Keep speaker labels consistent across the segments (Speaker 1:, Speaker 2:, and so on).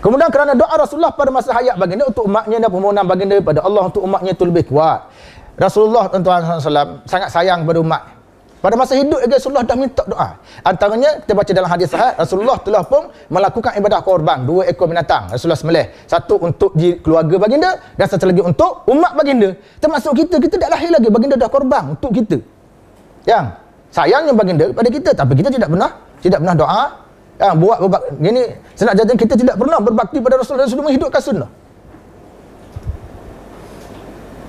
Speaker 1: Kemudian kerana doa Rasulullah pada masa hayat baginda untuk umatnya dan permohonan baginda pada Allah untuk umatnya itu lebih kuat. Rasulullah SAW sangat sayang kepada umat. Pada masa hidup Rasulullah dah minta doa. Antaranya kita baca dalam hadis sahih, Rasulullah telah pun melakukan ibadah korban 2 ekor binatang. Rasulullah sembelih, satu untuk keluarga baginda dan satu lagi untuk umat baginda. Termasuk kita tak lahir lagi, baginda dah korban untuk kita. Yang sayangnya baginda pada kita, tapi kita tidak pernah doa. Buat gini, senak jadikan kita tidak pernah berbakti pada Rasulullah dan sudah menghidupkan sunnah.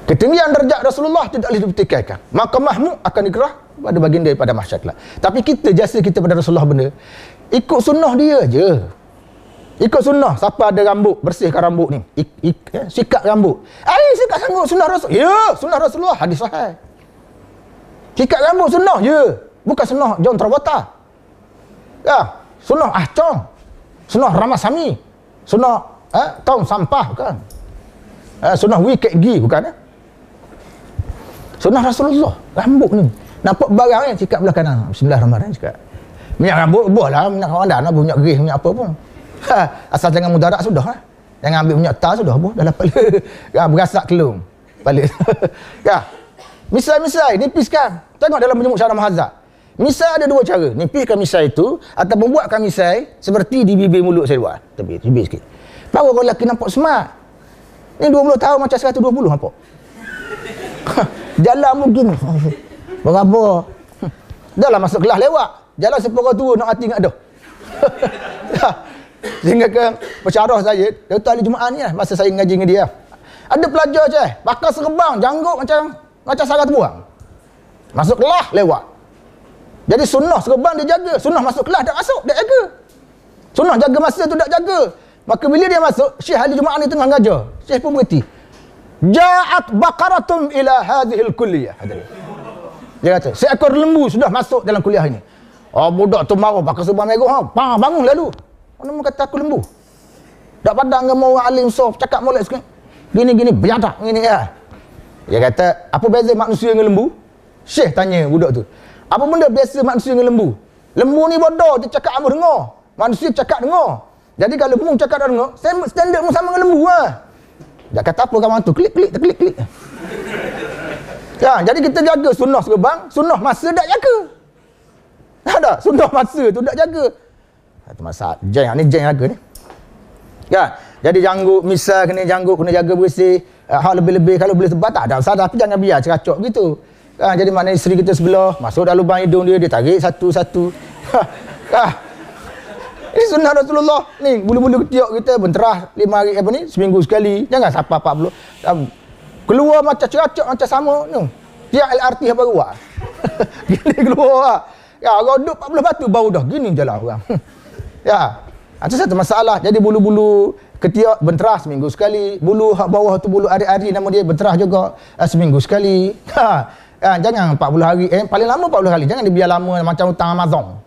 Speaker 1: Ketinggian darjat Rasulullah tidak boleh dipertikaikan. Maka mahmud akan dikerah pada baginda pada mahsyar kelak. Tapi kita, jasa kita pada Rasulullah benda, ikut sunnah dia je. Ikut sunnah. Siapa ada rambut, bersihkan rambut ni. Sikat rambut. Sikat rambut sunnah Rasul. Ya, sunnah Rasulullah. Hadis sahih. Sikat rambut sunnah je. Bukan sunnah John Travolta. Ya, sunnah Ahcong. Sunnah Ramasamy. Sunnah tong sampah, bukan. Sunnah Wicked G, bukan. Sunnah Rasulullah. Rambut ni. Nampak barang ni, sikat belah kanan. Bismillahirrahmanirrahim, sikat. Minyak rambut, buah lah. Minyak kawadan, minyak geris, minyak apa pun. Asal jangan mudarat sudah lah. Jangan ambil minyak tar sudah, buah. Dah dapat berasak kelung. Balik. Misai-misai, nipiskan. Tengok dalam penyemut Syarah Mahazab. Misai ada 2 cara. Nipiskan misai itu, atau membuatkan misai seperti di bibir mulut saya buat. Tapi bibir sikit. Baru kalau lelaki nampak smart. Ni 20 tahun macam 120 nampak. Jalan mungkin berapa. Dah lah masuk kelas lewat. Jalan sepuluh tua nak hati ingat dah. Sehingga ke pensyarah saya, Dr. Ali Jumaat ni lah, masa saya ngaji dengan dia. Ada pelajar je, bakal serebang, janggut macam sarang terbuang. Masuk kelas lewat. Jadi sunnah serebang dia jaga, sunnah masuk kelas tak masuk, dia jaga. Sunnah jaga masa tu tak jaga. Maka bila dia masuk, Syekh Ali Jumaat ni tengah ngajar. Syekh pun berhenti. Ja'at baqaratum ila hadhil kulliyah. Dia kata, seekor lembu sudah masuk dalam kuliah ini. Budak tu marah, pakai serban merah. Bangun lalu. Mana kata aku lembu? Tak padang dengan orang alim sof, cakap molek sikit. Gini-gini, biadak. Gini ya. Dia kata, apa beza manusia dengan lembu? Syekh tanya budak tu. Apa benda biasa manusia dengan lembu? Lembu ni bodoh, dia cakap apa dengar. Manusia cakap dengar. Jadi kalau lembu cakap dah dengar, standard pun sama dengan lembu lah. Dia kata apa kawan tu? Klik. Ya, jadi kita jaga sunnah serebang, sunnah masa tak jaga. Ada sunnah masa tu tak jaga. Satu masalah. Ni jeng jaga ni. Ya, jadi janggut misal kena jaga bersih. Hal lebih-lebih kalau boleh sebab tak ada masalah, tapi jangan biar ceracok gitu. Jadi maknanya isteri kita sebelah masuk dalam lubang hidung dia tarik satu-satu. Ini sunnah Rasulullah. Ni bulu-bulu ketiak kita benterah 5 hari seminggu sekali. Jangan sampai 40. Keluar macam ceracak macam sama ni. Tiap LRT apa ruak. Gini keluar. Ya, orang duduk 40 batu baru dah gini je lah orang. Ya. Itu satu masalah. Jadi bulu-bulu ketiak benterah seminggu sekali. Bulu hak bawah tu bulu ari-ari nama dia benterah juga seminggu sekali. Jangan 40 hari. Paling lama 40 hari. Jangan dibiar lama macam hutang Amazon.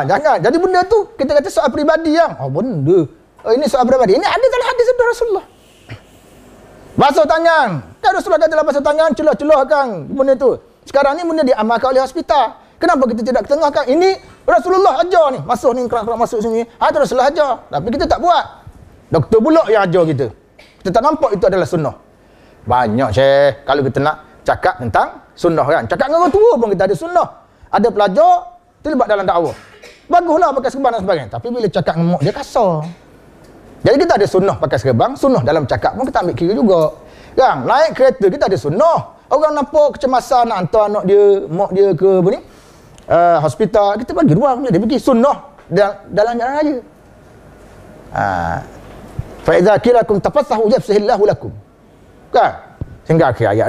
Speaker 1: Jangan. Jadi benda tu kita kata soal peribadi yang benda. Ini soal peribadi. Ini ada dalam hadis Rasulullah. Basuh tangan. Kan Rasulullah kata dalam basuh tangan, celah-celahkan benda tu. Sekarang ni benda diamalkan oleh hospital. Kenapa kita tidak ketengahkan? Ini Rasulullah ajar ni. Masuk ni kerak-kerak masuk sini. Itu Rasulullah ajar. Tapi kita tak buat. Doktor pula yang ajar kita. Kita tak nampak itu adalah sunnah. Banyak Syekh kalau kita nak cakap tentang sunnah kan. Cakap dengan orang tua pun kita ada sunnah. Ada pelajar terlibat dalam dakwah. Baguslah pakai serban dan sebagainya. Tapi bila cakap dengan mak dia kasar. Jadi kita ada sunnah pakai serban, sunnah dalam cakap pun kita ambil kira juga. Kan? Naik kereta kita ada sunnah. Orang nampak kecemasan nak hantar anak dia, mak dia ke apa ni? Hospital, kita bagi ruang dia pergi sunnah dalam jalan raya. Fa idza kilakum tafassahu yafsahillahu lakum. Kan? Sehingga akhir ayat.